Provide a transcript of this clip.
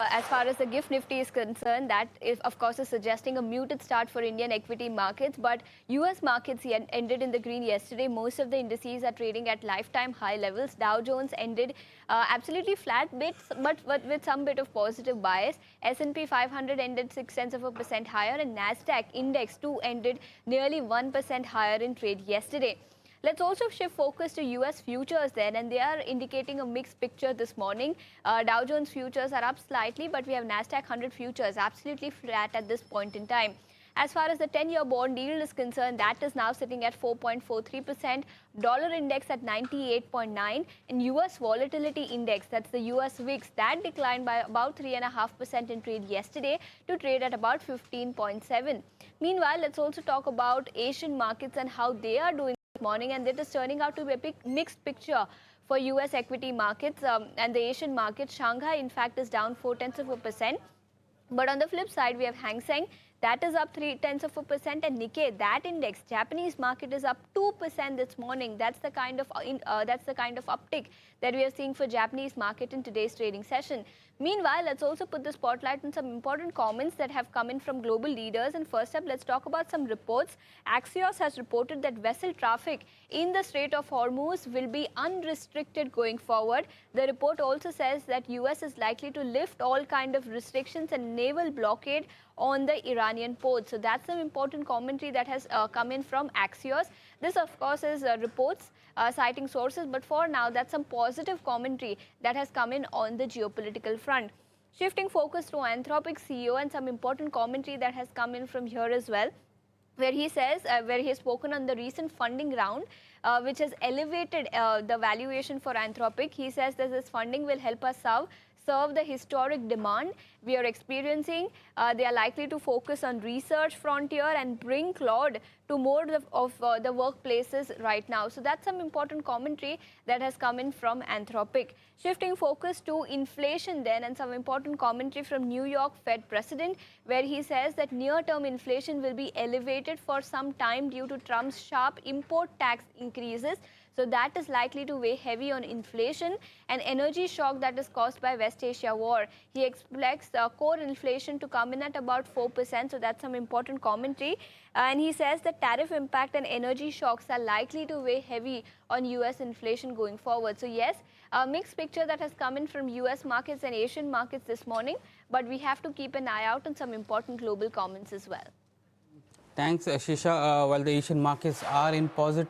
As far as the GIFT Nifty is concerned, that is, of course, is suggesting a muted start for Indian equity markets. But US markets ended in the green yesterday. Most of the indices are trading at lifetime high levels. Dow Jones ended absolutely flat bits, but with some bit of positive bias. S&P 500 ended 0.6% higher, and NASDAQ index too ended nearly 1% higher in trade yesterday. Let's also shift focus to US futures then, and they are indicating a mixed picture this morning. Dow Jones futures are up slightly, but we have NASDAQ 100 futures absolutely flat at this point in time. As far as the 10-year bond yield is concerned, that is now sitting at 4.43%, dollar index at 98.9, and US volatility index, that's the US VIX, that declined by about 3.5% in trade yesterday to trade at about 15.7. Meanwhile, let's also talk about Asian markets and how they are doing morning, and it is turning out to be a mixed picture for US equity markets and the Asian markets. Shanghai, in fact, is down 0.4%. But on the flip side, we have Hang Seng, that is up 0.3%, and Nikkei, that index, Japanese market, is up 2% this morning. That's the kind of uptick that we are seeing for Japanese market in today's trading session. Meanwhile, let's also put the spotlight on some important comments that have come in from global leaders. And first up, let's talk about some reports. Axios has reported that vessel traffic in the Strait of Hormuz will be unrestricted going forward. The report also says that US is likely to lift all kind of restrictions and naval blockade on the Iranian port. So that's some important commentary that has come in from Axios. This, of course, is reports citing sources, but for now, that's some positive commentary that has come in on the geopolitical front. Shifting focus to Anthropic CEO, and some important commentary that has come in from here as well, where he says, where he has spoken on the recent funding round, which has elevated the valuation for Anthropic. He says that this funding will help us serve the historic demand we are experiencing. They are likely to focus on research frontier and bring cloud to more of the workplaces right now. So that's some important commentary that has come in from Anthropic. Shifting focus to inflation then, and some important commentary from New York Fed President, where he says that near-term inflation will be elevated for some time due to Trump's sharp import tax increases. So that is likely to weigh heavy on inflation and energy shock that is caused by West Asia war. He expects core inflation to come in at about 4%. So that's some important commentary. And he says that tariff impact and energy shocks are likely to weigh heavy on US inflation going forward. So yes, a mixed picture that has come in from US markets and Asian markets this morning, but we have to keep an eye out on some important global comments as well. Thanks, Shisha. While the Asian markets are in positive,